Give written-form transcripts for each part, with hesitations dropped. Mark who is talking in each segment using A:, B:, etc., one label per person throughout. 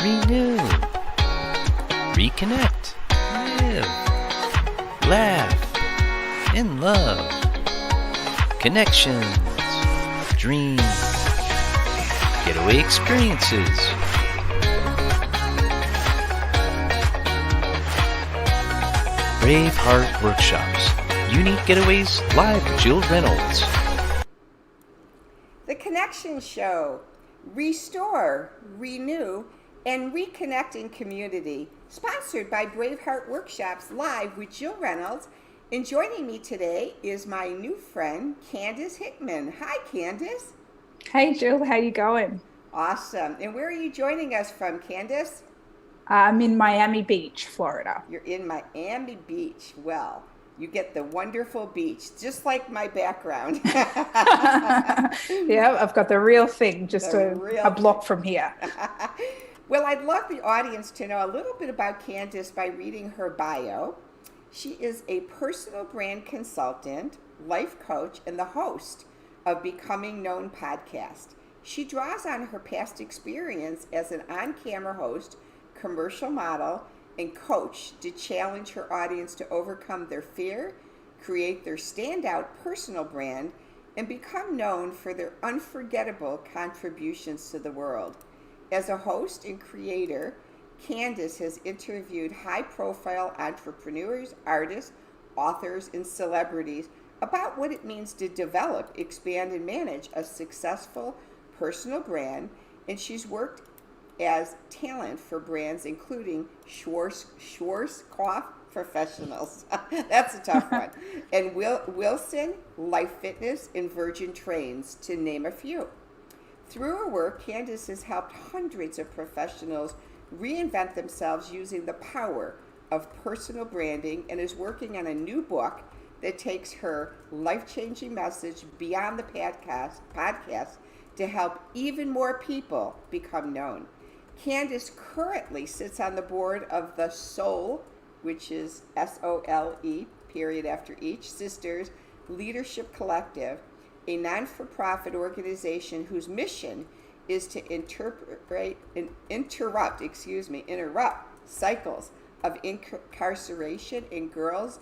A: renew, reconnect, live, laugh, in love, connections, dreams, getaway experiences. Brave Heart Workshops, unique getaways live with Jill Reynolds.
B: The Connection Show, Restore, Renew, and Reconnecting Community, sponsored by Brave Heart Workshops live with Jill Reynolds. And joining me today is my new friend, Candis Hickman. Hi, Candace.
C: Hey, Jill. How you going?
B: Awesome. And where are you joining us from, Candace?
C: I'm in Miami Beach, Florida.
B: You're in Miami Beach. Well, you get the wonderful beach, just like my background.
C: Yeah, I've got the real thing, just a block from here.
B: Well, I'd love the audience to know a little bit about Candace by reading her bio. She is a personal brand consultant, life coach, and the host of Becoming Known podcast. She draws on her past experience as an on-camera host, commercial model, and coach to challenge her audience to overcome their fear, create their standout personal brand, and become known for their unforgettable contributions to the world. As a host and creator, Candace has interviewed high-profile entrepreneurs, artists, authors, and celebrities about what it means to develop, expand, and manage a successful personal brand, and she's worked as talent for brands including Schwarzkopf Professionals. That's a tough one. And Wilson, LifeFitness, and Virgin Trains, to name a few. Through her work, Candace has helped hundreds of professionals reinvent themselves using the power of personal branding, and is working on a new book that takes her life-changing message beyond the podcast to help even more people become known. Candace currently sits on the board of the Soul, which is SOLE, period after each, Sisters Leadership Collective, a non-for-profit organization whose mission is to interrupt cycles of incarceration in girls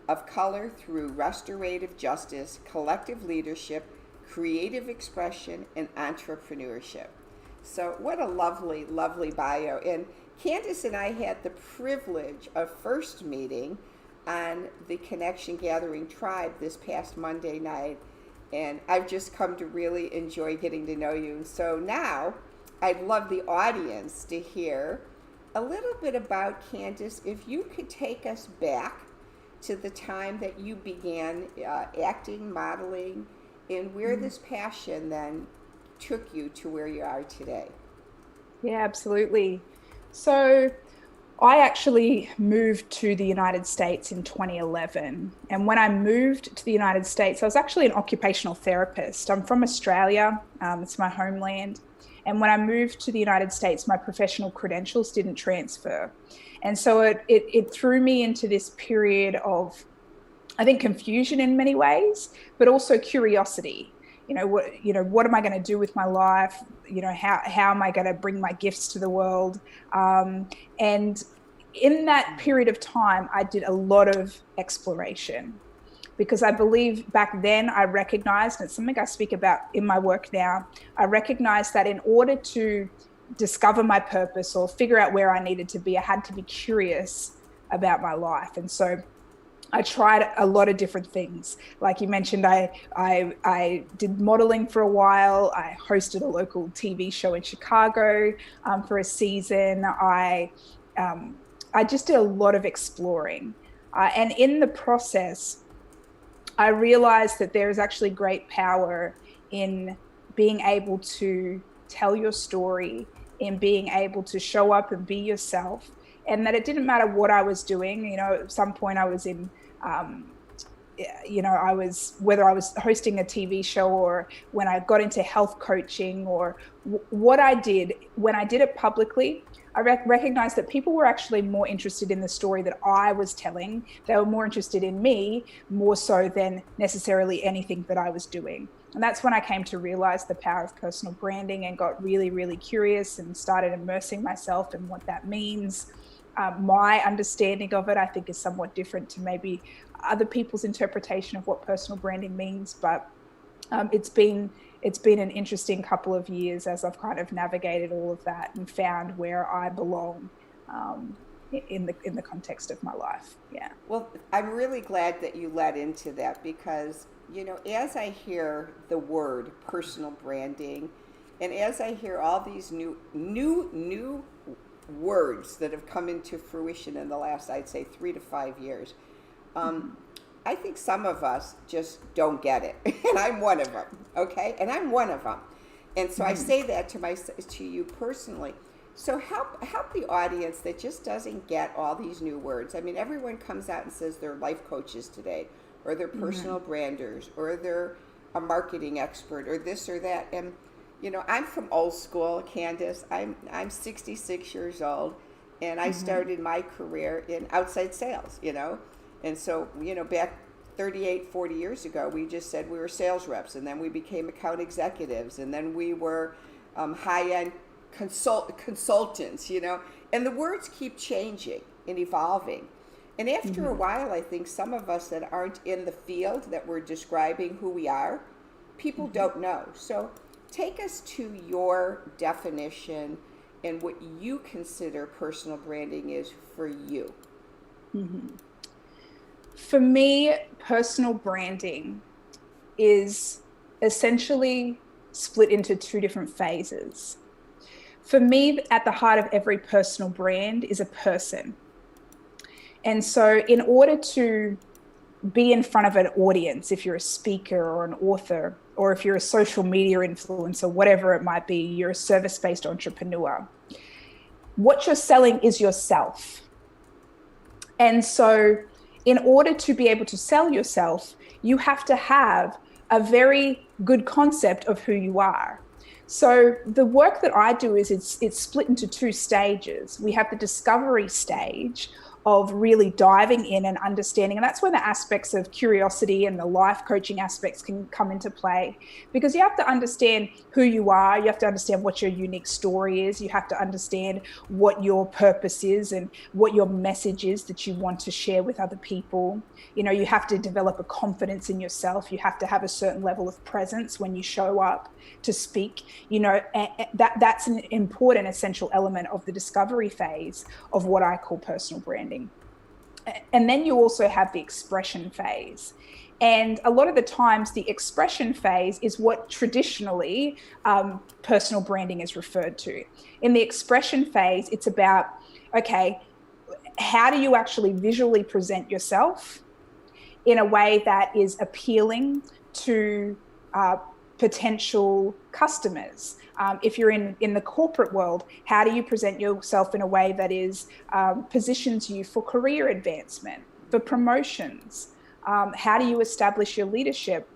B: of color through restorative justice, collective leadership, creative expression, and entrepreneurship. So what a lovely, lovely bio. And Candace and I had the privilege of first meeting on the Connection Gathering Tribe this past Monday night. And I've just come to really enjoy getting to know you. So now I'd love the audience to hear a little bit about Candace. If you could take us back to the time that you began acting, modeling, and where this passion then took you to where you are today.
C: Yeah, absolutely. So I actually moved to the United States in 2011. And when I moved to the United States, I was actually an occupational therapist. I'm from Australia. It's my homeland. And when I moved to the United States, my professional credentials didn't transfer. And so it threw me into this period of, I think, confusion in many ways, but also curiosity. What am I going to do with my life? How am I going to bring my gifts to the world? And in that period of time, I did a lot of exploration, because I believe back then I recognized, and it's something I speak about in my work now, I recognized that in order to discover my purpose or figure out where I needed to be, I had to be curious about my life. And so I tried a lot of different things. Like you mentioned, I did modeling for a while. I hosted a local TV show in Chicago for a season. I just did a lot of exploring. And in the process, I realized that there is actually great power in being able to tell your story, in being able to show up and be yourself. And that it didn't matter what I was doing. At some point I was in, whether I was hosting a TV show or when I got into health coaching or what I did, when I did it publicly, I recognized that people were actually more interested in the story that I was telling. They were more interested in me, more so than necessarily anything that I was doing. And that's when I came to realize the power of personal branding and got really, really curious and started immersing myself in what that means. My understanding of it, I think, is somewhat different to maybe other people's interpretation of what personal branding means. But it's been an interesting couple of years as I've kind of navigated all of that and found where I belong in the context of my life. Yeah.
B: Well, I'm really glad that you led into that because, as I hear the word personal branding, and as I hear all these new words that have come into fruition in the last, I'd say, 3 to 5 years, I think some of us just don't get it, and I'm one of them. Okay, and I'm one of them, and so I say that to you personally. So help the audience that just doesn't get all these new words. I mean, everyone comes out and says they're life coaches today, or they're personal branders, or they're a marketing expert, or this or that. And I'm from old school, Candace. I'm 66 years old, and I started my career in outside sales. And so back 38, 40 years ago, we just said we were sales reps, and then we became account executives, and then we were high-end consultants, and the words keep changing and evolving. And after a while, I think some of us that aren't in the field that we're describing who we are, people don't know. So take us to your definition and what you consider personal branding is for you.
C: For me, personal branding is essentially split into 2 different phases. For me, at the heart of every personal brand is a person. And so in order to be in front of an audience, if you're a speaker or an author, or if you're a social media influencer, whatever it might be, you're a service-based entrepreneur, what you're selling is yourself. And so in order to be able to sell yourself, you have to have a very good concept of who you are. So the work that I do is it's split into 2 stages. We have the discovery stage of really diving in and understanding. And that's when the aspects of curiosity and the life coaching aspects can come into play, because you have to understand who you are. You have to understand what your unique story is. You have to understand what your purpose is and what your message is that you want to share with other people. You have to develop a confidence in yourself. You have to have a certain level of presence when you show up to speak. That's an important, essential element of the discovery phase of what I call personal branding. And then you also have the expression phase. And a lot of the times the expression phase is what traditionally personal branding is referred to. In the expression phase, it's about, okay, how do you actually visually present yourself in a way that is appealing to potential customers? If you're in the corporate world, how do you present yourself in a way that is positions you for career advancement, for promotions? How do you establish your leadership?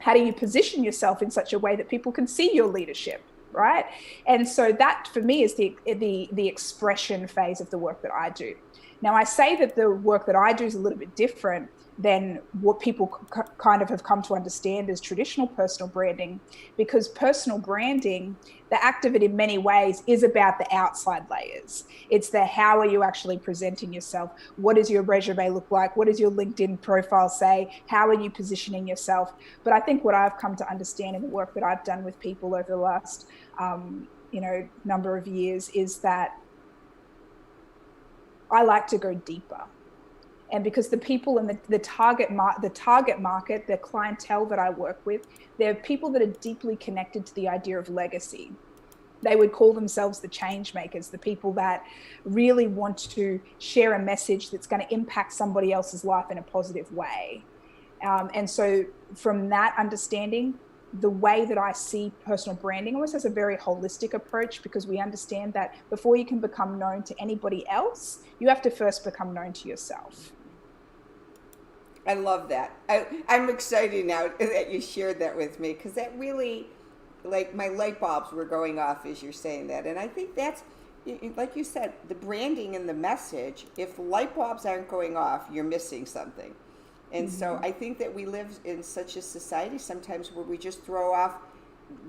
C: How do you position yourself in such a way that people can see your leadership, right? And so that for me is the expression phase of the work that I do. Now, I say that the work that I do is a little bit different than what people kind of have come to understand as traditional personal branding, because personal branding, the act of it in many ways is about the outside layers. It's the how are you actually presenting yourself? What does your resume look like? What does your LinkedIn profile say? How are you positioning yourself? But I think what I've come to understand in the work that I've done with people over the last number of years is that I like to go deeper. And because the people in the target market, the clientele that I work with, they're people that are deeply connected to the idea of legacy. They would call themselves the change makers, the people that really want to share a message that's going to impact somebody else's life in a positive way. And so from that understanding, the way that I see personal branding almost has a very holistic approach, because we understand that before you can become known to anybody else, you have to first become known to yourself.
B: I love that. I'm excited now that you shared that with me, because that really, like, my light bulbs were going off as you're saying that. And I think that's, like you said, the branding and the message, if light bulbs aren't going off, you're missing something. And so I think that we live in such a society sometimes where we just throw off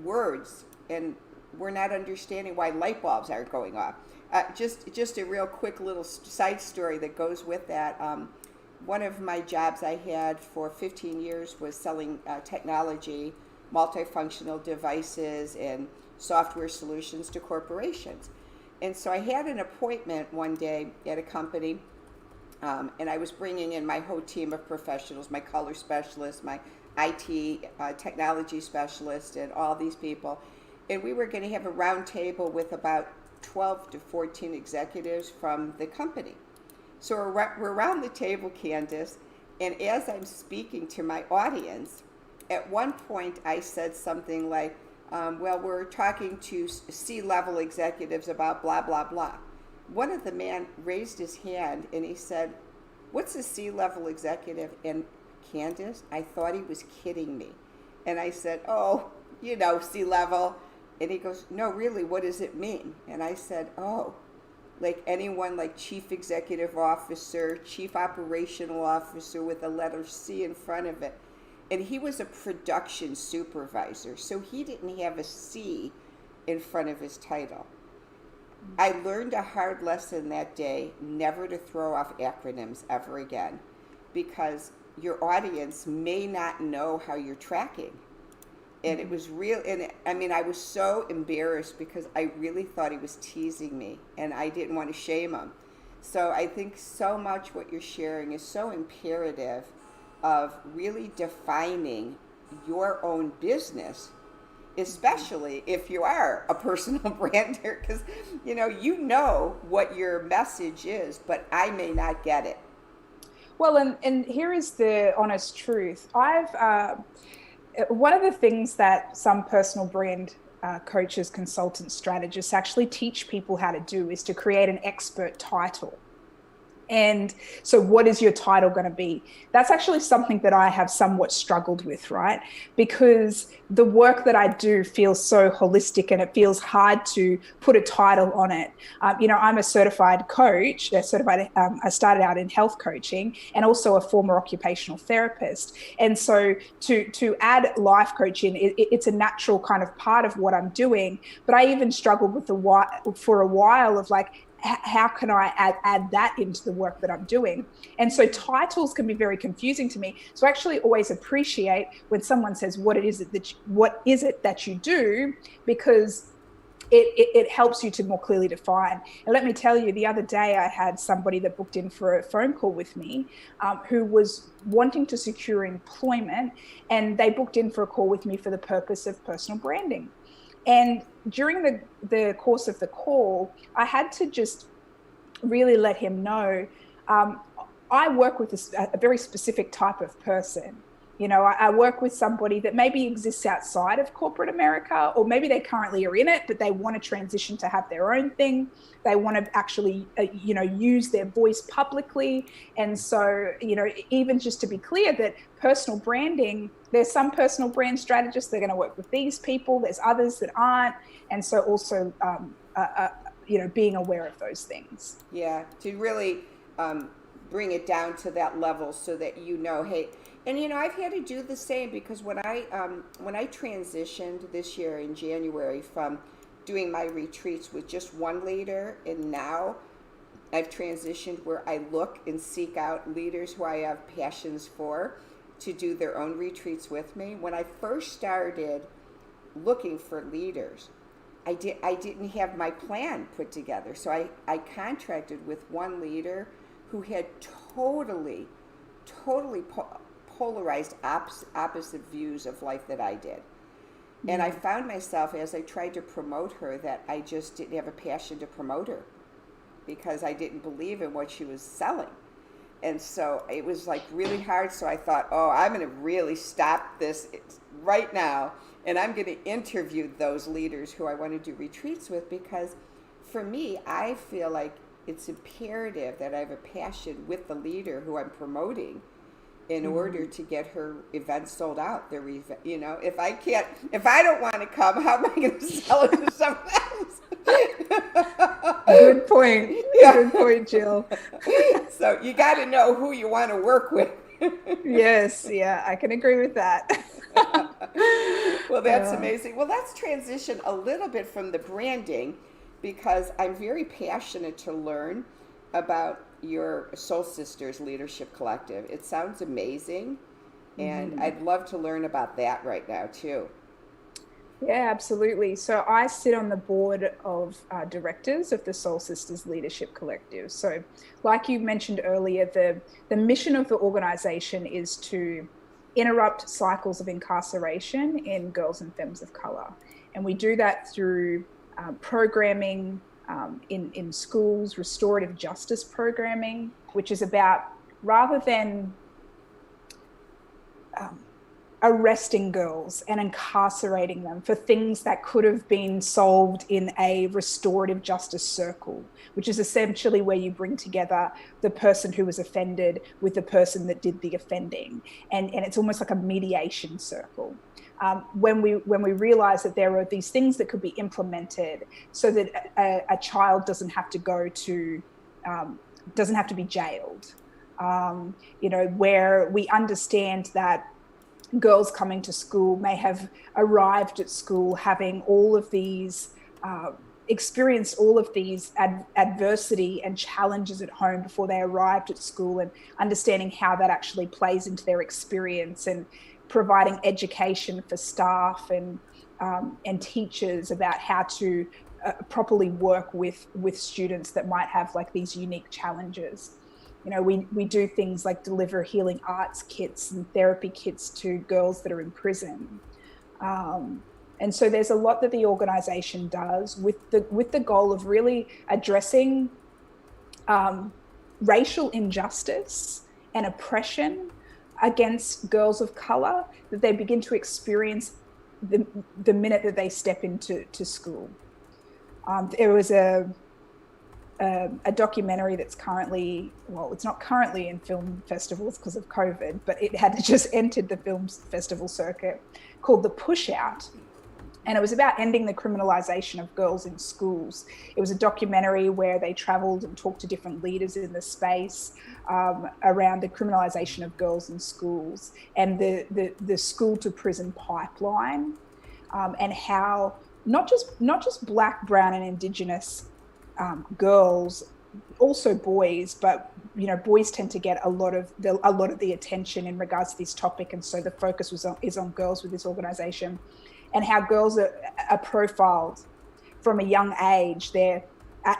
B: words and we're not understanding why light bulbs aren't going off. Just a real quick little side story that goes with that. One of my jobs I had for 15 years was selling technology, multifunctional devices, and software solutions to corporations. And so I had an appointment one day at a company, and I was bringing in my whole team of professionals, my color specialist, my IT technology specialist, and all these people. And we were going to have a round table with about 12 to 14 executives from the company. So we're around the table, Candace, and as I'm speaking to my audience, at one point I said something like, well, we're talking to C-level executives about blah, blah, blah. One of the men raised his hand and he said, what's a C-level executive? And Candace, I thought he was kidding me. And I said, oh, C-level. And he goes, no, really, what does it mean? And I said, oh, like anyone like chief executive officer, chief operational officer with a letter C in front of it. And he was a production supervisor, so he didn't have a C in front of his title. I learned a hard lesson that day, never to throw off acronyms ever again, because your audience may not know how you're tracking. And it was real, and I was so embarrassed because I really thought he was teasing me, and I didn't want to shame him. So I think so much what you're sharing is so imperative of really defining your own business, especially if you are a personal brander, because you know what your message is, but I may not get it.
C: Well, and here is the honest truth. One of the things that some personal brand coaches, consultants, strategists actually teach people how to do is to create an expert title. And so what is your title going to be? That's actually something that I have somewhat struggled with, right? Because the work that I do feels so holistic and it feels hard to put a title on it. I'm a certified coach. I started out in health coaching and also a former occupational therapist. And so to add life coaching, it's a natural kind of part of what I'm doing. But I even struggled with for a while of like, how can I add that into the work that I'm doing? And so titles can be very confusing to me. So I actually always appreciate when someone says, what is it that you do? Because it helps you to more clearly define. And let me tell you, the other day I had somebody that booked in for a phone call with me who was wanting to secure employment, and they booked in for a call with me for the purpose of personal branding. And during the course of the call, I had to just really let him know, I work with a very specific type of person. I work with somebody that maybe exists outside of corporate America, or maybe they currently are in it, but they want to transition to have their own thing. They want to actually, use their voice publicly. And so, even just to be clear that personal branding, there's some personal brand strategists that are going to work with these people. There's others that aren't. And so also, being aware of those things.
B: Yeah, to really bring it down to that level so that hey, and I've had to do the same, because when I transitioned this year in January from doing my retreats with just one leader, and now I've transitioned where I look and seek out leaders who I have passions for to do their own retreats with me. When I first started looking for leaders, I didn't have my plan put together. So I contracted with one leader who had totally polarized opposite views of life that I did. And I found myself, as I tried to promote her, that I just didn't have a passion to promote her because I didn't believe in what she was selling. And so it was like really hard. So I thought, I'm going to really stop this right now. And I'm going to interview those leaders who I want to do retreats with, because for me, I feel like it's imperative that I have a passion with the leader who I'm promoting in order to get her event sold out. If I don't want to come, how am I going to sell it to someone else?
C: Good point. Yeah. Good point, Jill.
B: So you got to know who you want to work with.
C: Yes, yeah, I can agree with that.
B: Well, that's
C: Uh,
B: amazing. Well, let's transition a little bit from the branding because I'm very passionate to learn about your Soul Sisters Leadership Collective. It sounds amazing, and
C: mhm.
B: I'd love to learn about that right now, too.
C: Yeah, absolutely. So I sit on the board of directors of the Soul Sisters Leadership Collective. So, like you mentioned earlier, the mission of the organization is to interrupt cycles of incarceration in girls and femmes of color, and we do that through programming in schools, restorative justice programming, which is about rather than um, arresting girls and incarcerating them for things that could have been solved in a restorative justice circle, which is essentially where you bring together the person who was offended with the person that did the offending. And it's almost like a mediation circle. When we realize that there are these things that could be implemented so that a child doesn't have to go to doesn't have to be jailed. Where we understand that girls coming to school may have arrived at school having all of these experienced all of these adversity and challenges at home before they arrived at school, and understanding how that actually plays into their experience, and providing education for staff and teachers about how to properly work with students that might have like these unique challenges. We do things like deliver healing arts kits and therapy kits to girls that are in prison. And so there's a lot that the organization does with the goal of really addressing racial injustice and oppression against girls of color that they begin to experience the minute that they step into school. There was a documentary that's currently, well, it's not currently in film festivals because of COVID, but it had just entered the film festival circuit, called The Push Out. And it was about ending the criminalization of girls in schools. It was a documentary where they traveled and talked to different leaders in the space around the criminalization of girls in schools and the school to prison pipeline, and how not just Black, brown, and Indigenous girls, also boys, but boys tend to get a lot of the attention in regards to this topic, and so the focus is on girls with this organization, and how girls are profiled from a young age. Their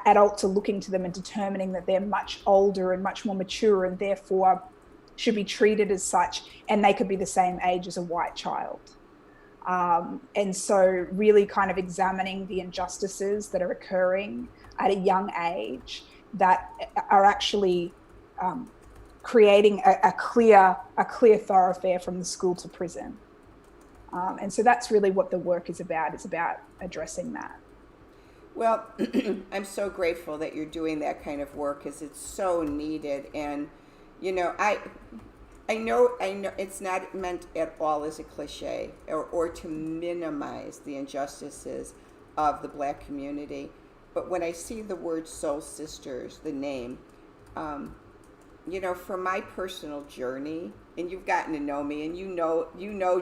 C: adults are looking to them and determining that they're much older and much more mature, and therefore should be treated as such, and they could be the same age as a white child. And so really kind of examining the injustices that are occurring at a young age that are actually creating a clear thoroughfare from the school to prison. And so that's really what the work is about. It's about addressing that.
B: Well, I'm so grateful that you're doing that kind of work because it's so needed. And, I know it's not meant at all as a cliche or to minimize the injustices of the Black community. But when I see the word Soul Sisters, the name, for my personal journey, and you've gotten to know me, and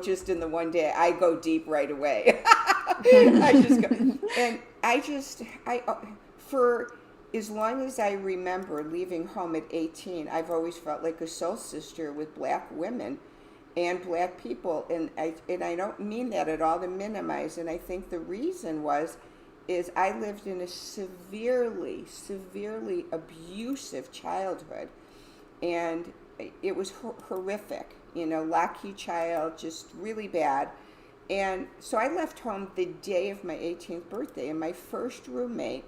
B: just in the one day I go deep right away. I just go, and for as long as I remember leaving home at 18, I've always felt like a soul sister with Black women and Black people, and I don't mean that at all to minimize. And I think the reason is I lived in a severely abusive childhood, and it was horrific, latchkey child, just really bad. And so I left home the day of my 18th birthday, and my first roommate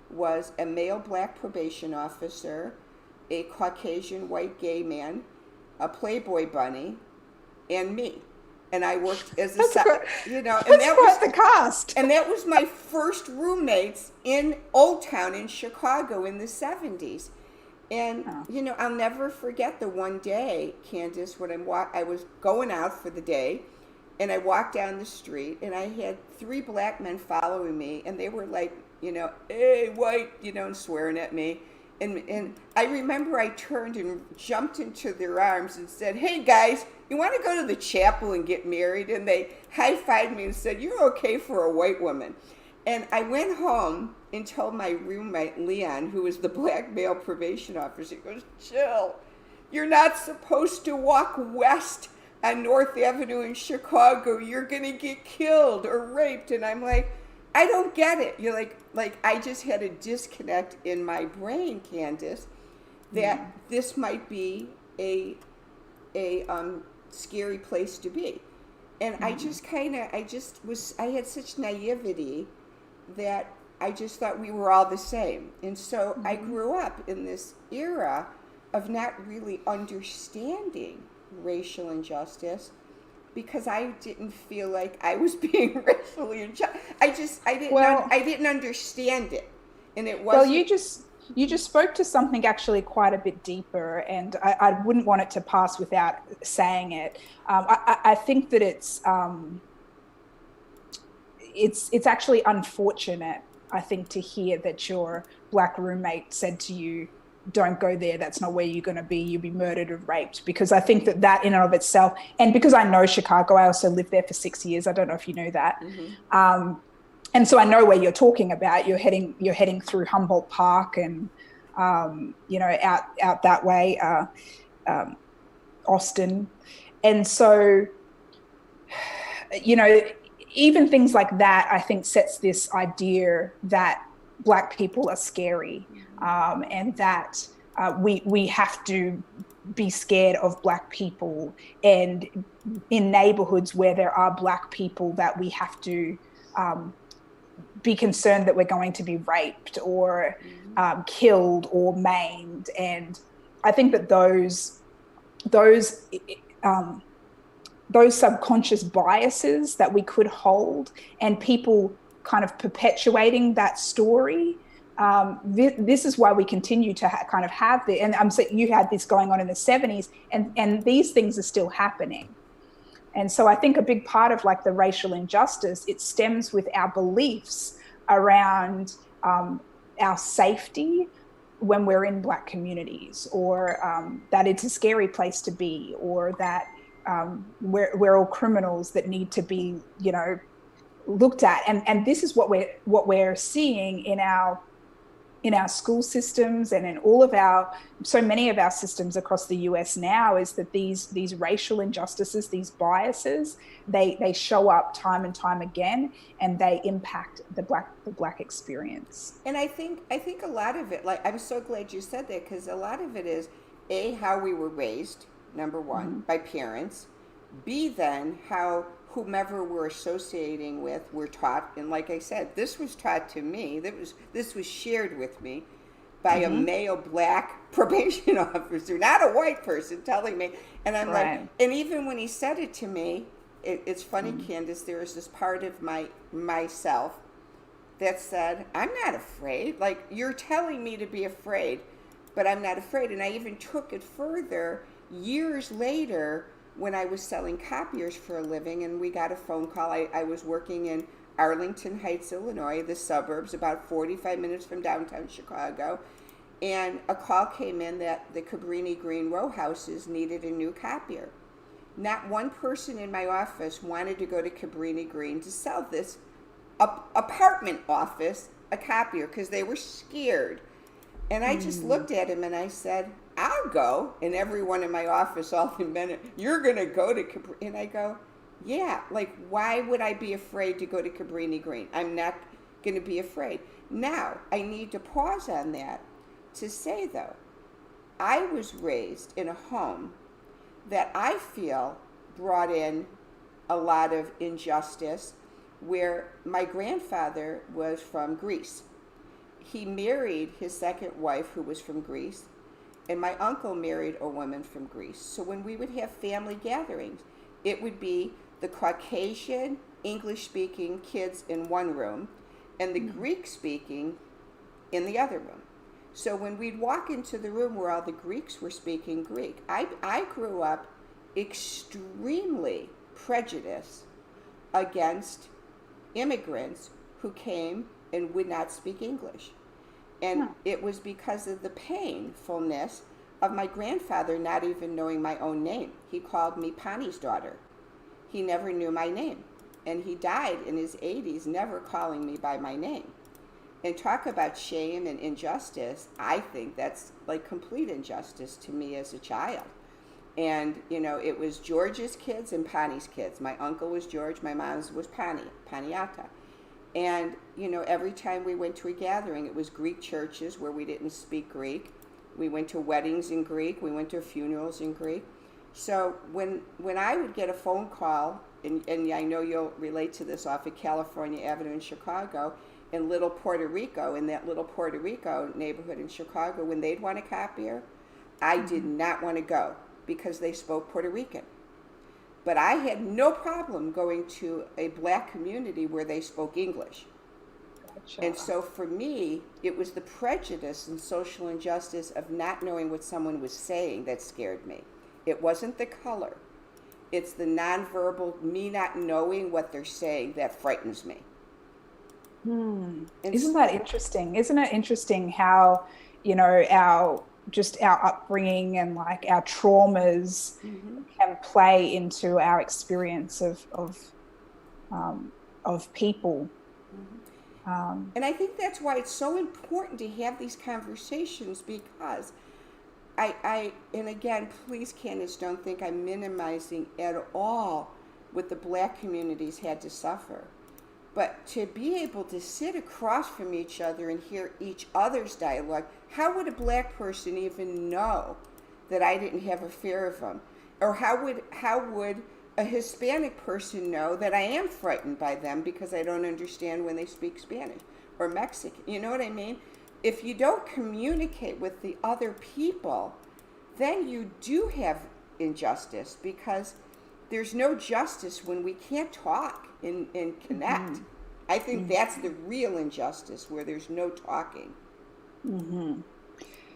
B: was a male Black probation officer, a Caucasian white gay man, a Playboy bunny, and me. And I worked as a
C: That's
B: that
C: quite the cast.
B: And that was my first roommates in Old Town in Chicago in the 70s. And, I'll never forget the one day, Candace, when I was going out for the day, and I walked down the street, and I had 3 Black men following me, and they were like, hey, white, and swearing at me. And I remember I turned and jumped into their arms and said, "Hey guys, you want to go to the chapel and get married?" And they high-fived me and said, "You're okay for a white woman." And I went home and told my roommate, Leon, who was the black male probation officer, he goes, "Jill, you're not supposed to walk west on North Avenue in Chicago. You're going to get killed or raped." And I'm like, I don't get it. You're like I just had a disconnect in my brain, Candace, that this might be a scary place to be. And I had such naivety that I just thought we were all the same. And so I grew up in this era of not really understanding racial injustice because I didn't feel like I was being racially unjust. I didn't understand it. And it wasn't.
C: Well, you just spoke to something actually quite a bit deeper, and I wouldn't want it to pass without saying it. I think that it's actually unfortunate, I think, to hear that your black roommate said to you, "Don't go there, that's not where you're going to be, you'll be murdered or raped," because I think that in and of itself, and because I know Chicago, I also lived there for 6 years, I don't know if you know that, and so I know where you're talking about. You're heading through Humboldt Park and out that way, Austin, and so even things like that, I think, sets this idea that black people are scary, and that we have to be scared of black people, and in neighborhoods where there are black people that we have to be concerned that we're going to be raped or killed or maimed. And I think that those subconscious biases that we could hold, and people kind of perpetuating that story, this is why we continue to kind of have the, and I'm saying you had this going on in the 70s, and these things are still happening. And so I think a big part of like the racial injustice, it stems with our beliefs around our safety when we're in black communities, or that it's a scary place to be, or that we're all criminals that need to be, looked at. And this is what we're seeing in our school systems and in so many of our systems across the US now, is that these racial injustices, these biases, they show up time and time again, and they impact the black experience.
B: And I think a lot of it, like, I'm so glad you said that, because a lot of it is how we were raised, number one, by parents. B, then how whomever we're associating with, we're taught. And like I said, this was taught to me. This was shared with me by a male black probation officer, not a white person, telling me. And I'm like, and even when he said it to me, it's funny, Candace, there was this part of myself that said, "I'm not afraid. Like, you're telling me to be afraid, but I'm not afraid." And I even took it further years later, when I was selling copiers for a living, and we got a phone call. I was working in Arlington Heights, Illinois, the suburbs, about 45 minutes from downtown Chicago, and a call came in that the Cabrini Green row houses needed a new copier. Not one person in my office wanted to go to Cabrini Green to sell this apartment office a copier, because they were scared. And I just looked at him and I said, "I'll go." And everyone in my office, all the men, "You're going to go to Cabrini?" And I go, "Yeah, like, why would I be afraid to go to Cabrini Green? I'm not going to be afraid." Now, I need to pause on that to say, though, I was raised in a home that I feel brought in a lot of injustice, where my grandfather was from Greece. He married his second wife, who was from Greece, and my uncle married a woman from Greece. So when we would have family gatherings, it would be the Caucasian, English-speaking kids in one room and the Greek-speaking in the other room. So when we'd walk into the room where all the Greeks were speaking Greek, I grew up extremely prejudiced against immigrants who came and would not speak English. And it was because of the painfulness of my grandfather not even knowing my own name. He called me Pani's daughter. He never knew my name. And he died in his 80s never calling me by my name. And talk about shame and injustice, I think that's like complete injustice to me as a child. And, it was George's kids and Pani's kids. My uncle was George, my mom's was Paniata. And, every time we went to a gathering, it was Greek churches where we didn't speak Greek. We went to weddings in Greek. We went to funerals in Greek. So when I would get a phone call, and I know you'll relate to this, off of California Avenue in Chicago, in Little Puerto Rico, in that Little Puerto Rico neighborhood in Chicago, when they'd want a copier, I did not want to go because they spoke Puerto Rican. But I had no problem going to a black community where they spoke English. Gotcha. And so for me, it was the prejudice and social injustice of not knowing what someone was saying that scared me. It wasn't the color. It's the nonverbal, me not knowing what they're saying, that frightens me.
C: Isn't that interesting? Isn't it interesting how, our upbringing and like our traumas can play into our experience of people.
B: And I think that's why it's so important to have these conversations, because and again, please, Candace, don't think I'm minimizing at all what the black communities had to suffer. But to be able to sit across from each other and hear each other's dialogue, how would a black person even know that I didn't have a fear of them? Or how would a Hispanic person know that I am frightened by them because I don't understand when they speak Spanish or Mexican? You know what I mean? If you don't communicate with the other people, then you do have injustice, because there's no justice when we can't talk and connect. I think that's the real injustice, where there's no talking.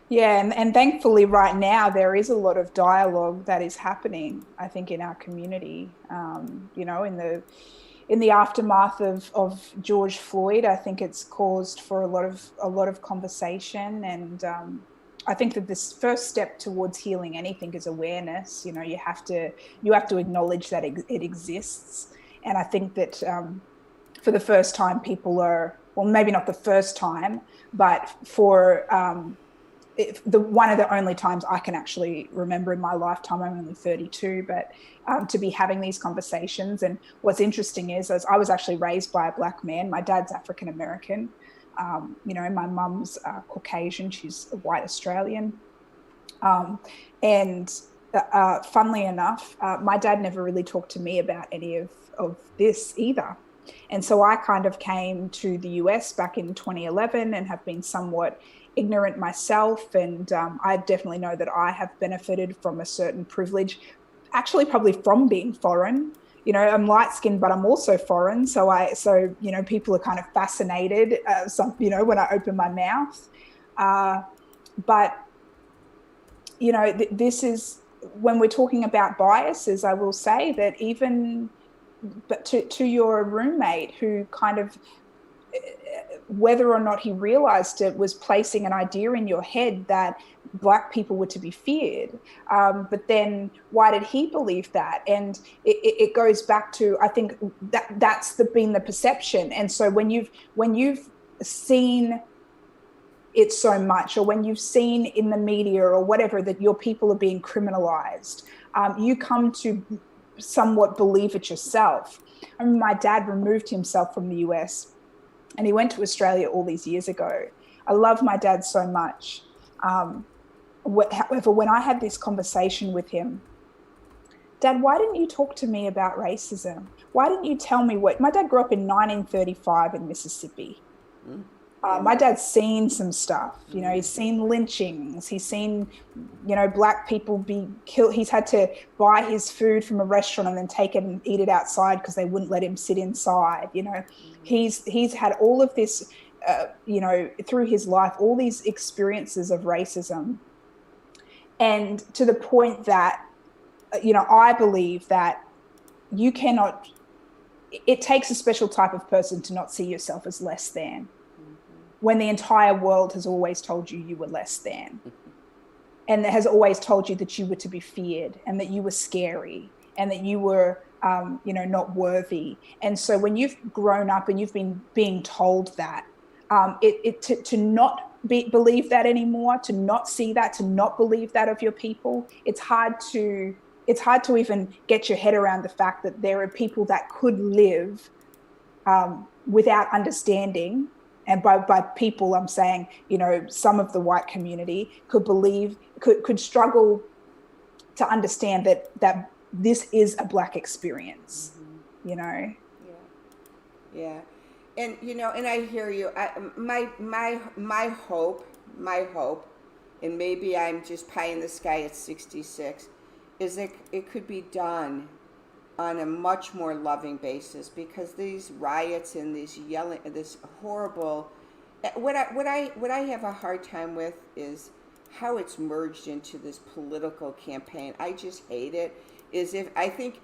C: Yeah, and thankfully right now there is a lot of dialogue that is happening, I think, in our community. In the aftermath of George Floyd, I think it's caused for a lot of conversation, and I think that this first step towards healing anything is awareness. You have to acknowledge that it exists, and I think that for the first time, people are, well, maybe not the first time, but for one of the only times I can actually remember in my lifetime. I'm only 32, but to be having these conversations. And what's interesting is I was actually raised by a black man. My dad's African American. My mum's Caucasian. She's a white Australian. And funnily enough, my dad never really talked to me about any of this either. And so I kind of came to the US back in 2011 and have been somewhat ignorant myself. And I definitely know that I have benefited from a certain privilege, actually probably from being foreign. I'm light skinned, but I'm also foreign. So people are kind of fascinated, when I open my mouth. But this is, when we're talking about biases, I will say that but to your roommate, who kind of, whether or not he realized it, was placing an idea in your head that black people were to be feared. But then why did he believe that? And it goes back to, I think that's been the perception. And so when you've seen it so much, or when you've seen in the media or whatever that your people are being criminalized, you come to somewhat believe it yourself. I mean, my dad removed himself from the US and he went to Australia all these years ago. I love my dad so much. However, when I had this conversation with him, Dad, why didn't you talk to me about racism? Why didn't you tell me my dad grew up in 1935 in Mississippi. My dad's seen some stuff, he's seen lynchings, he's seen, black people be killed. He's had to buy his food from a restaurant and then take it and eat it outside because they wouldn't let him sit inside. He's had all of this, through his life, all these experiences of racism. And to the point that, I believe that it takes a special type of person to not see yourself as less than. when the entire world has always told you you were less than, and has always told you that you were to be feared and that you were scary and that you were, not worthy. And so when you've grown up and you've been being told that, to not believe that anymore, to not see that, to not believe that of your people, it's hard to even get your head around the fact that there are people that could live without understanding. And by people, I'm saying, some of the white community could struggle to understand that this is a Black experience,
B: Yeah. Yeah. And, and I hear you. My hope, and maybe I'm just pie in the sky at 66, is that it could be done on a much more loving basis, because these riots and these yelling, this horrible, what I have a hard time with is how it's merged into this political campaign. I just hate it. I think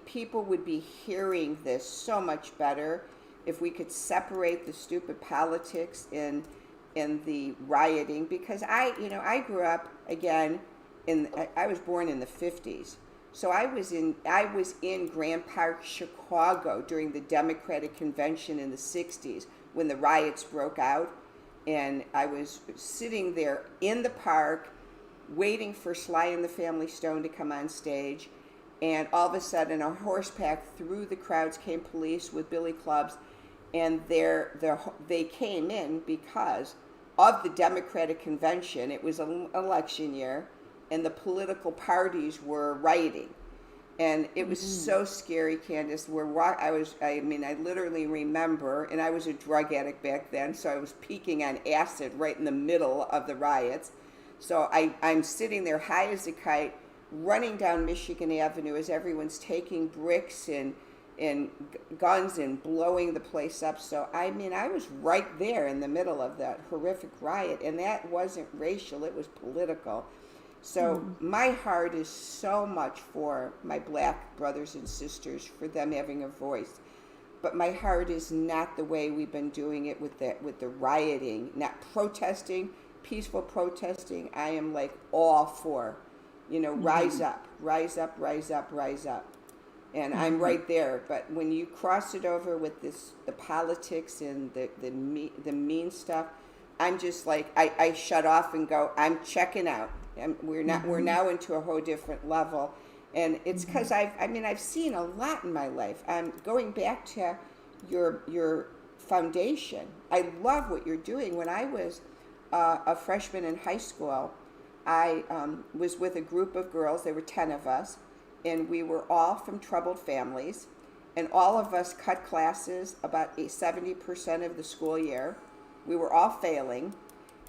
B: people would be hearing this so much better if we could separate the stupid politics and the rioting, because I grew up again I was born in the 50s. So I was in Grant Park, Chicago during the Democratic Convention in the 60s when the riots broke out, and I was sitting there in the park waiting for Sly and the Family Stone to come on stage, and all of a sudden a horseback through the crowds came police with billy clubs, and they came in because of the Democratic Convention. It was an election year, and the political parties were rioting. And it was so scary, Candace. I literally remember, and I was a drug addict back then, so I was peaking on acid right in the middle of the riots. So I'm sitting there high as a kite, running down Michigan Avenue as everyone's taking bricks and guns and blowing the place up. So I was right there in the middle of that horrific riot, and that wasn't racial, it was political. So my heart is so much for my Black brothers and sisters, for them having a voice. But my heart is not the way we've been doing it with the rioting, not protesting, peaceful protesting. I am like all for, rise up, rise up, rise up, rise up. And I'm right there. But when you cross it over with the politics and the mean stuff, I'm just like, I shut off and go, I'm checking out. And we're now into a whole different level. And it's because I've seen a lot in my life. Going back to your foundation, I love what you're doing. When I was a freshman in high school, I was with a group of girls. There were 10 of us, and we were all from troubled families, and all of us cut classes about 70% of the school year. We were all failing,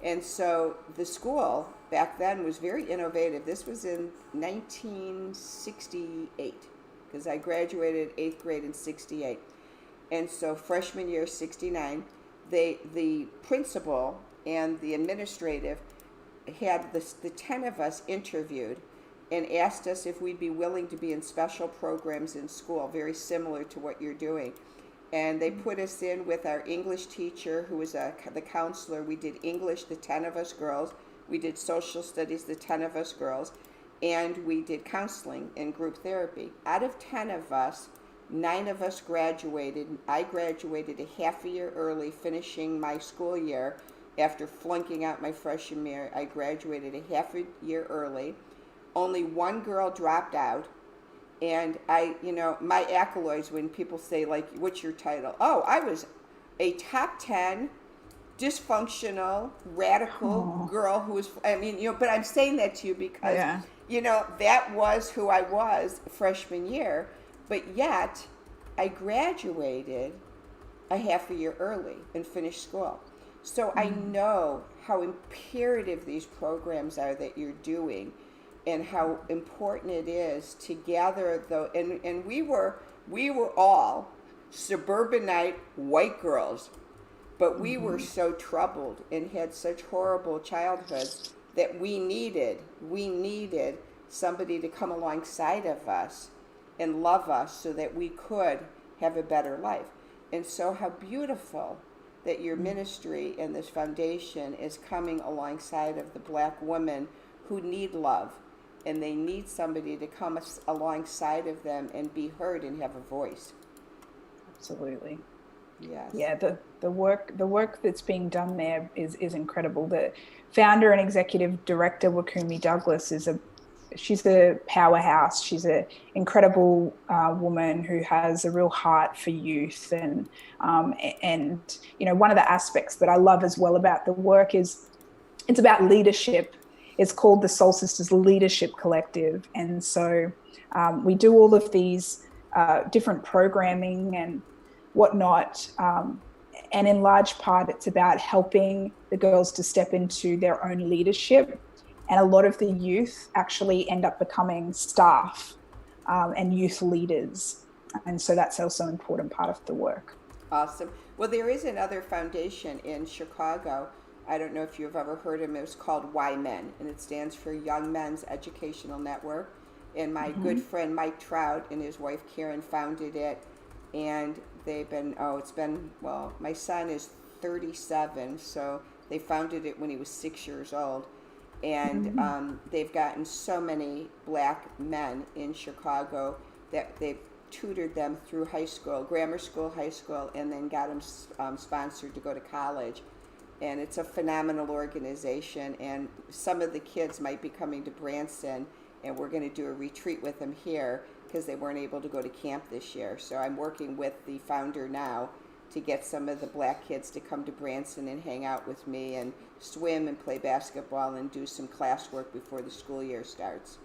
B: and so the school back then was very innovative. This was in 1968, because I graduated 8th grade in 68. And so freshman year, 69, the principal and the administrative had the 10 of us interviewed and asked us if we'd be willing to be in special programs in school, very similar to what you're doing. And they put us in with our English teacher, who was the counselor. We did English, the 10 of us girls. We did social studies, the 10 of us girls. And we did counseling and group therapy. Out of 10 of us, 9 of us graduated. I graduated a half a year early, finishing my school year. After flunking out my freshman year, I graduated a half a year early. Only one girl dropped out. And my accolades, when people say, like, what's your title? Oh, I was a top 10 dysfunctional, radical girl who was, but I'm saying that to you because, that was who I was freshman year. But yet, I graduated a half a year early and finished school. So I know how imperative these programs are that you're doing, and how important it is to gather and we were all suburbanite white girls, but we were so troubled and had such horrible childhoods that we needed somebody to come alongside of us and love us so that we could have a better life. And so how beautiful that your ministry and this foundation is coming alongside of the Black women who need love, and they need somebody to come alongside of them and be heard and have a voice.
C: Absolutely.
B: Yes.
C: Yeah, the work that's being done there is incredible. The founder and executive director, Wakumi Douglas, she's a powerhouse. She's an incredible woman who has a real heart for youth, and one of the aspects that I love as well about the work is it's about leadership. It's called the Soul Sisters Leadership Collective, and so we do all of these different programming and whatnot. And in large part, it's about helping the girls to step into their own leadership. And a lot of the youth actually end up becoming staff and youth leaders. And so that's also an important part of the work.
B: Awesome. Well, there is another foundation in Chicago. I don't know if you've ever heard of it. It's called Y Men, and it stands for Young Men's Educational Network. And my good friend Mike Trout and his wife Karen founded it. And they've been, my son is 37, so they founded it when he was 6 years old. And they've gotten so many Black men in Chicago that they've tutored them through high school, grammar school, high school, and then got them sponsored to go to college. And it's a phenomenal organization, and some of the kids might be coming to Branson, and we're going to do a retreat with them here because they weren't able to go to camp this year. So I'm working with the founder now to get some of the Black kids to come to Branson and hang out with me and swim and play basketball and do some classwork before the school year starts.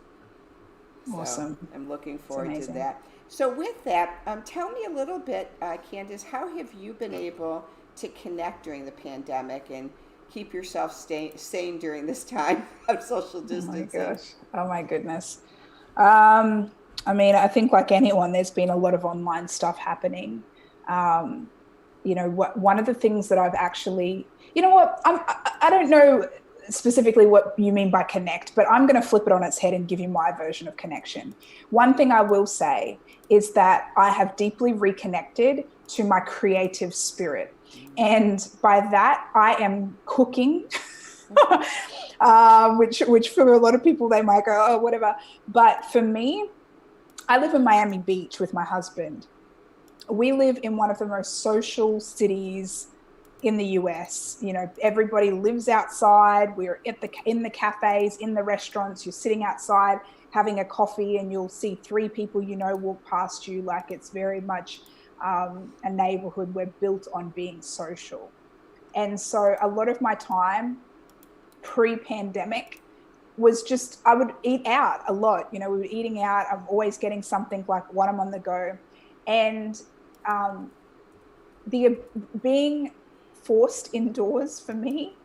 C: Awesome.
B: So I'm looking forward to that. So with that, tell me a little bit, Candace, how have you been able to connect during the pandemic and keep yourself sane during this time of social distancing?
C: Oh my gosh. Oh my goodness. I think like anyone, there's been a lot of online stuff happening. One of the things that I've actually, I don't know specifically what you mean by connect, but I'm going to flip it on its head and give you my version of connection. One thing I will say is that I have deeply reconnected to my creative spirit. And by that, I am cooking, which for a lot of people, they might go, oh, whatever. But for me, I live in Miami Beach with my husband. We live in one of the most social cities in the US. Everybody lives outside. We're in the cafes, in the restaurants. You're sitting outside having a coffee and you'll see 3 people walk past you. Like, it's very much a neighborhood. We're built on being social. And so a lot of my time pre-pandemic was just, I would eat out a lot. We were eating out. I'm always getting something like when I'm on the go. And being forced indoors for me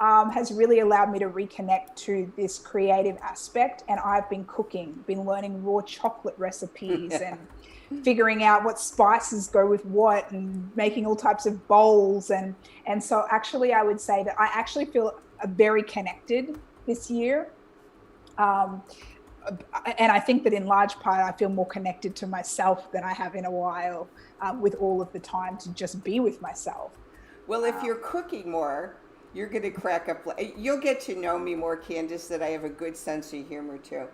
C: has really allowed me to reconnect to this creative aspect. And I've been cooking, been learning raw chocolate recipes and figuring out what spices go with what and making all types of bowls. And so actually I would say that I actually feel very connected this year. And I think that in large part, I feel more connected to myself than I have in a while, with all of the time to just be with myself.
B: Well, if you're cooking more, you're going to crack up. You'll get to know me more, Candace, that I have a good sense of humor too.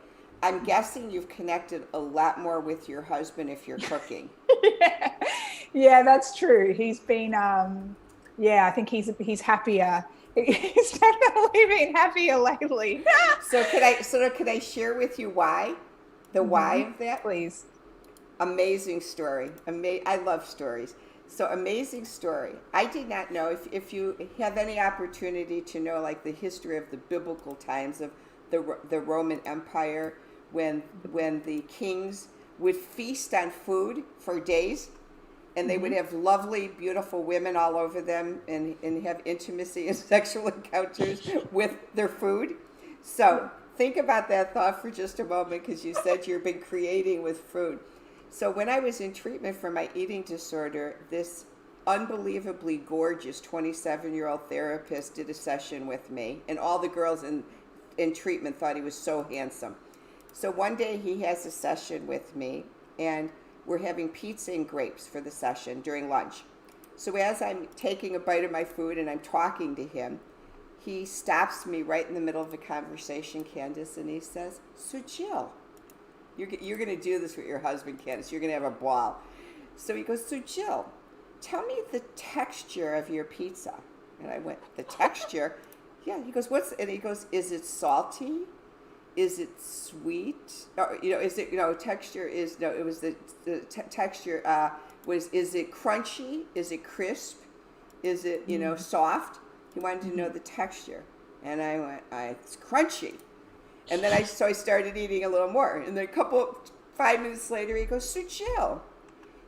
B: I'm guessing you've connected a lot more with your husband if you're cooking.
C: Yeah, that's true. He's been, I think he's happier. He's definitely been happier lately.
B: So could I share with you why? The why of that?
C: Please.
B: Amazing story. I love stories. So amazing story. I did not know, if you have any opportunity to know like the history of the biblical times of the Roman Empire, when the kings would feast on food for days, and they would have lovely, beautiful women all over them and have intimacy and sexual encounters with their food. So think about that thought for just a moment, because you said you've been creating with food. So when I was in treatment for my eating disorder, this unbelievably gorgeous 27-year-old therapist did a session with me, and all the girls in treatment thought he was so handsome. So one day he has a session with me, and we're having pizza and grapes for the session during lunch. So as I'm taking a bite of my food and I'm talking to him, he stops me right in the middle of the conversation, Candace, and he says, "So Jill, you're going to do this with your husband, Candace. You're going to have a ball." So he goes, "So Jill, tell me the texture of your pizza." And I went, "The texture?" Yeah. He goes, and he goes, "Is it salty? Is it sweet? Or, is it, texture is, no, it was the texture is it crunchy? Is it crisp? Is it, soft?" He wanted to know the texture. And I went, "It's crunchy." And then I started eating a little more. And then 5 minutes later, he goes, "So Jill,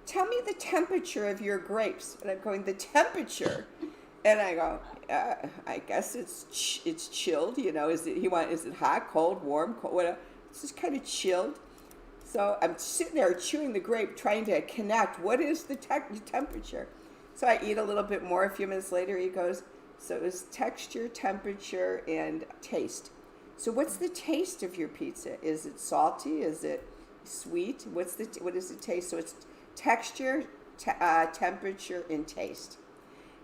B: tell me the temperature of your grapes." And I'm going, "The temperature?" And I go, "I guess it's chilled, is it hot, cold, warm, cold, whatever. It's just kind of chilled." So I'm sitting there chewing the grape, trying to connect. What is the temperature? So I eat a little bit more. A few minutes later, he goes, "So it was texture, temperature, and taste. So what's the taste of your pizza? Is it salty? Is it sweet? What is the taste?" So it's texture, temperature, and taste.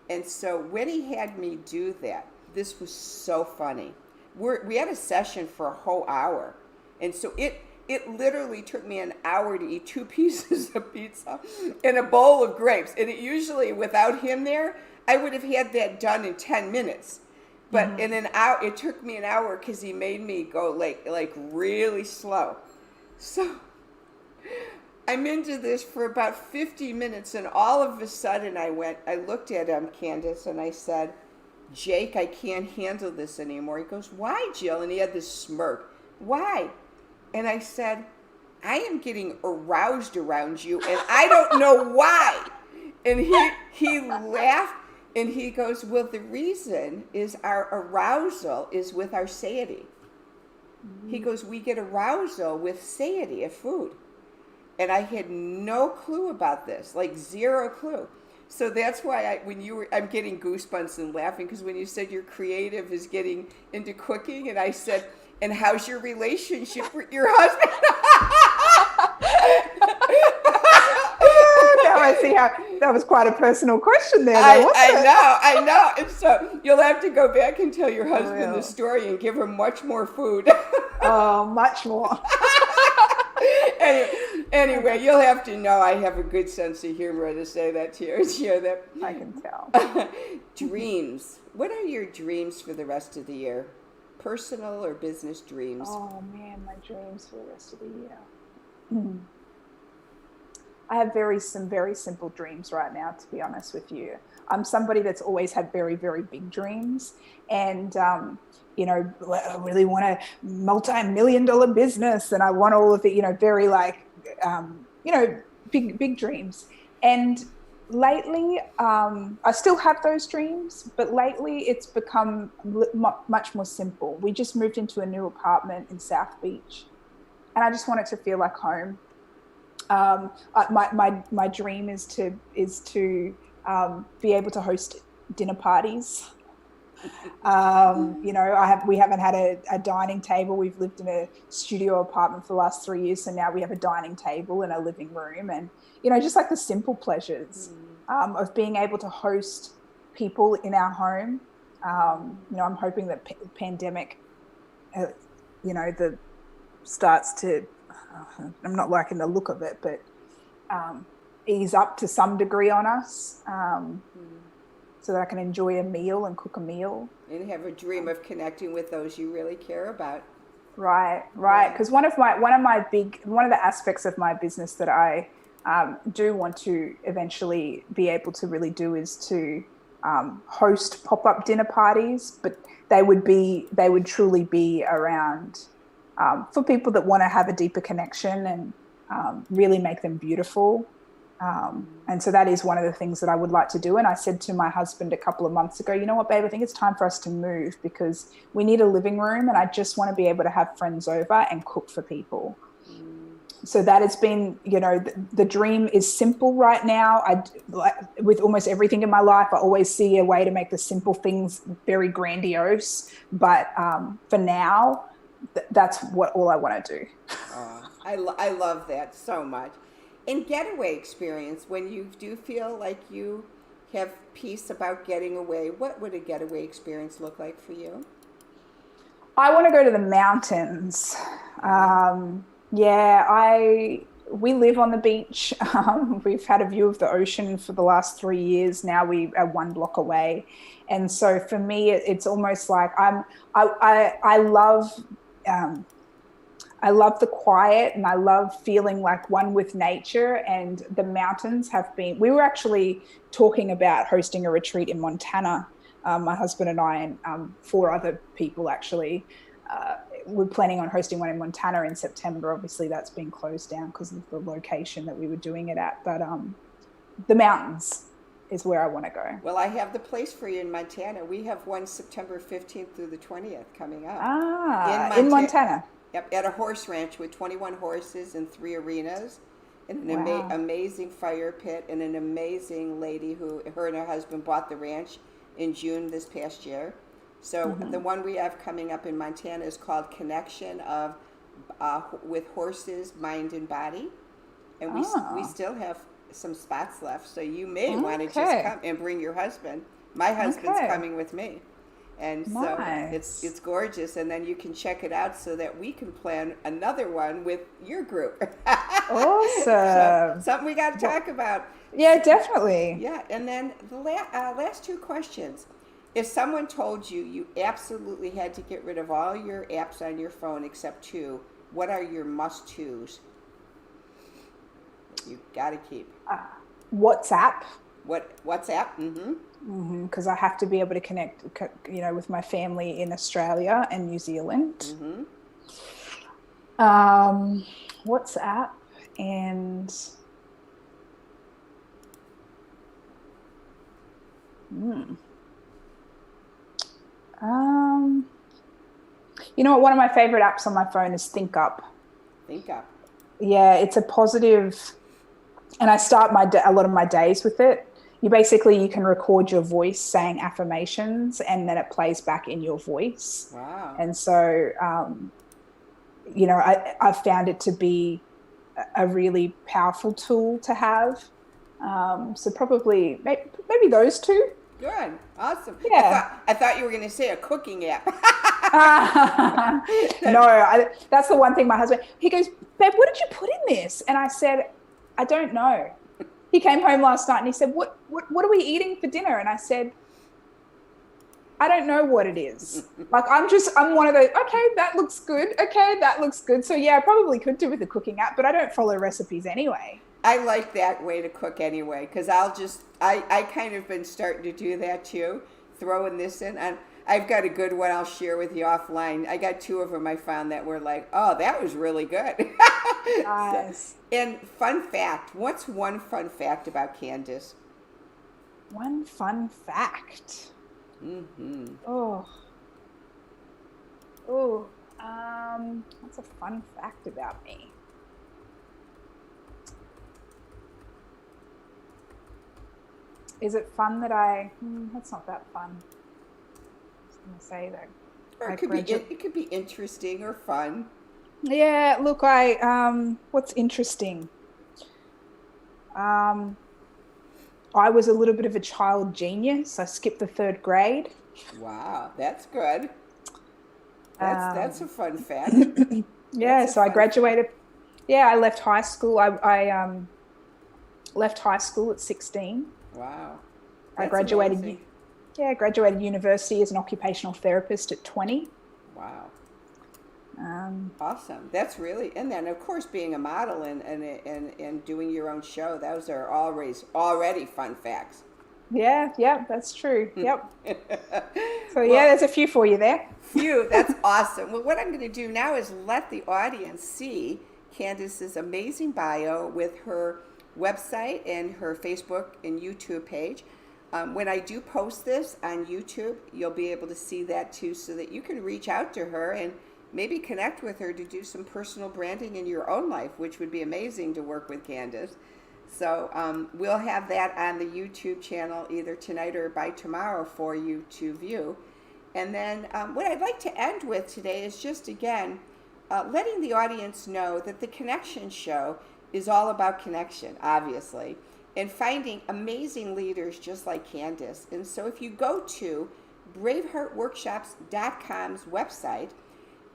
B: And so when he had me do that, this was so funny. We had a session for a whole hour. And so it literally took me an hour to eat 2 pieces of pizza and a bowl of grapes. And it usually, without him there, I would have had that done in 10 minutes. But in an hour, it took me an hour because he made me go like really slow. So I'm into this for about 50 minutes, and all of a sudden I looked at him, Candace, and I said, "Jake, I can't handle this anymore." He goes, "Why, Jill?" And he had this smirk. "Why?" And I said, "I am getting aroused around you, and I don't know why." And he laughed, and he goes, "Well, the reason is our arousal is with our satiety." He goes, "We get arousal with satiety of food." And I had no clue about this, like zero clue. So that's why I'm getting goosebumps and laughing, because when you said your creative is getting into cooking, and I said, "And how's your relationship with your husband?"
C: Now I see how that was quite a personal question there.
B: I know. And so you'll have to go back and tell your husband the story and give him much more food.
C: Oh, much more.
B: Anyway, you'll have to know I have a good sense of humor to say that to you.
C: I can tell.
B: Dreams. What are your dreams for the rest of the year? Personal or business dreams?
C: Oh man, my dreams for the rest of the year. I have some very simple dreams right now, to be honest with you. I'm somebody that's always had very, very big dreams. And I really want a multi-million-dollar business, and I want all of the, very big dreams. And lately, I still have those dreams, but lately it's become much more simple. We just moved into a new apartment in South Beach, and I just want it to feel like home. My dream is to be able to host dinner parties. We haven't had a dining table. We've lived in a studio apartment for the last 3 years, so now we have a dining table and a living room, and just like the simple pleasures of being able to host people in our home. I'm hoping that pandemic, starts to. I'm not liking the look of it, but ease up to some degree on us. So that I can enjoy a meal and cook a meal.
B: And have a dream of connecting with those you really care about.
C: Right. Because one of the aspects of my business that I do want to eventually be able to really do is to host pop-up dinner parties, but they would truly be around for people that want to have a deeper connection and really make them beautiful. And so that is one of the things that I would like to do. And I said to my husband a couple of months ago, "You know what, babe, I think it's time for us to move, because we need a living room, and I just want to be able to have friends over and cook for people." So that has been, the dream is simple right now. With almost everything in my life, I always see a way to make the simple things very grandiose. But for now, that's all I want to do.
B: I love that so much. And getaway experience, when you do feel like you have peace about getting away, what would a getaway experience look like for you?
C: I want to go to the mountains. We live on the beach. We've had a view of the ocean for the last 3 years. Now we are 1 block away. And so for me, it's almost like I love the quiet, and I love feeling like one with nature. And the mountains we were actually talking about hosting a retreat in Montana. My husband and I and 4 other people actually, we're planning on hosting one in Montana in September. Obviously that's been closed down because of the location that we were doing it at. But the mountains is where I want to go.
B: Well, I have the place for you in Montana. We have one September 15th through the 20th coming up.
C: In Montana.
B: Yep, at a horse ranch with 21 horses and 3 arenas, and an amazing fire pit, and an amazing lady who, her and her husband bought the ranch in June this past year. So the one we have coming up in Montana is called Connection with Horses, Mind, and Body. And we still have some spots left, so you may want to just come and bring your husband. My husband's coming with me. And so it's gorgeous, and then you can check it out so that we can plan another one with your group.
C: Awesome.
B: So, something we got to talk about.
C: Yeah, definitely.
B: Yeah, and then the last 2 questions. If someone told you you absolutely had to get rid of all your apps on your phone except 2, what are your must-tos that you got to keep?
C: WhatsApp.
B: WhatsApp? Mm-hmm.
C: Because I have to be able to connect, with my family in Australia and New Zealand. WhatsApp and one of my favorite apps on my phone is ThinkUp.
B: ThinkUp.
C: Yeah, it's a positive, and I start a lot of my days with it. You can record your voice saying affirmations, and then it plays back in your voice.
B: Wow.
C: And so, I've found it to be a really powerful tool to have. So probably maybe those 2.
B: Good. Awesome.
C: Yeah.
B: I thought you were going to say a cooking app.
C: No, that's the one thing my husband, he goes, babe, what did you put in this? And I said, I don't know. He came home last night and he said, what are we eating for dinner? And I said, I don't know what it is. Like, I'm one of those, okay, that looks good. Okay, that looks good. So yeah, I probably could do with a cooking app, but I don't follow recipes anyway.
B: I like that way to cook anyway, because I kind of been starting to do that too, throwing this in. And I've got a good one I'll share with you offline. I got 2 of them I found that were like, oh, that was really good.
C: Nice.
B: And fun fact, what's one fun fact about Candace?
C: One fun fact.
B: Mm-hmm.
C: What's a fun fact about me? Is it fun that that's not that fun. I was going to say though.
B: Or it could be interesting or fun.
C: Yeah, look, what's interesting? I was a little bit of a child genius. I skipped the 3rd grade.
B: Wow, that's good. That's a fun fact.
C: Yeah, so I graduated. Yeah, I left high school. I left high school at 16.
B: Wow.
C: I graduated. Amazing. Yeah, I graduated university as an occupational therapist at 20.
B: Wow. Awesome. That's really, and then of course being a model and doing your own show, those are already fun facts.
C: Yeah, that's true. Yep. So there's a few for you there.
B: That's awesome. Well, what I'm going to do now is let the audience see Candace's amazing bio with her website and her Facebook and YouTube page. When I do post this on YouTube, you'll be able to see that too, so that you can reach out to her and maybe connect with her to do some personal branding in your own life, which would be amazing to work with Candace. So we'll have that on the YouTube channel either tonight or by tomorrow for you to view. And then what I'd like to end with today is just, again, letting the audience know that the Connection Show is all about connection, obviously. and finding amazing leaders just like Candace. And so if you go to braveheartworkshops.com's website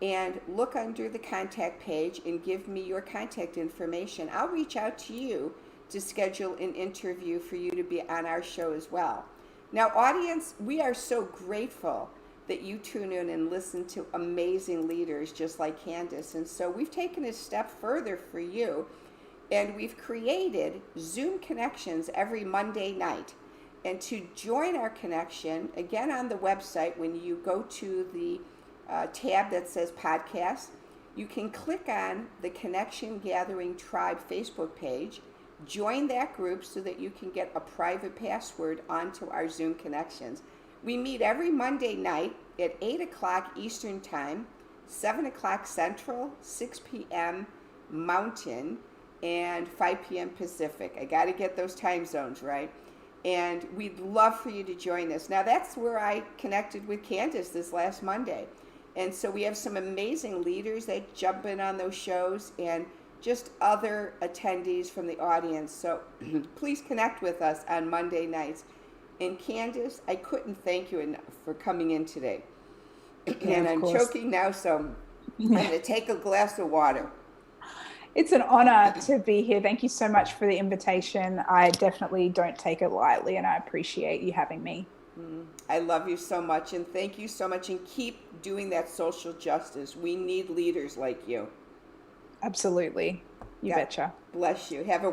B: and look under the contact page and give me your contact information, I'll reach out to you to schedule an interview for you to be on our show as well. Now, audience, we are so grateful that you tune in and listen to amazing leaders just like Candace. And so we've taken a step further for you, and we've created Zoom connections every Monday night. And to join our connection, again on the website, when you go to the tab that says podcast, you can click on the Connection Gathering Tribe Facebook page, join that group so that you can get a private password onto our Zoom connections. We meet every Monday night at 8 o'clock Eastern Time, 7 o'clock Central, 6 p.m. Mountain, and 5 p.m. Pacific. I got to get those time zones right. And we'd love for you to join us. Now, that's where I connected with Candace this last Monday. And so we have some amazing leaders that jump in on those shows and just other attendees from the audience. So please connect with us on Monday nights. And Candace, I couldn't thank you enough for coming in today. And I'm choking now, so I'm going to take a glass of water.
C: It's an honor to be here. Thank you so much for the invitation. I definitely don't take it lightly, and I appreciate you having me.
B: I love you so much, and thank you so much, and keep doing that social justice. We need leaders like you.
C: Absolutely. You betcha.
B: Bless you. Have a wonderful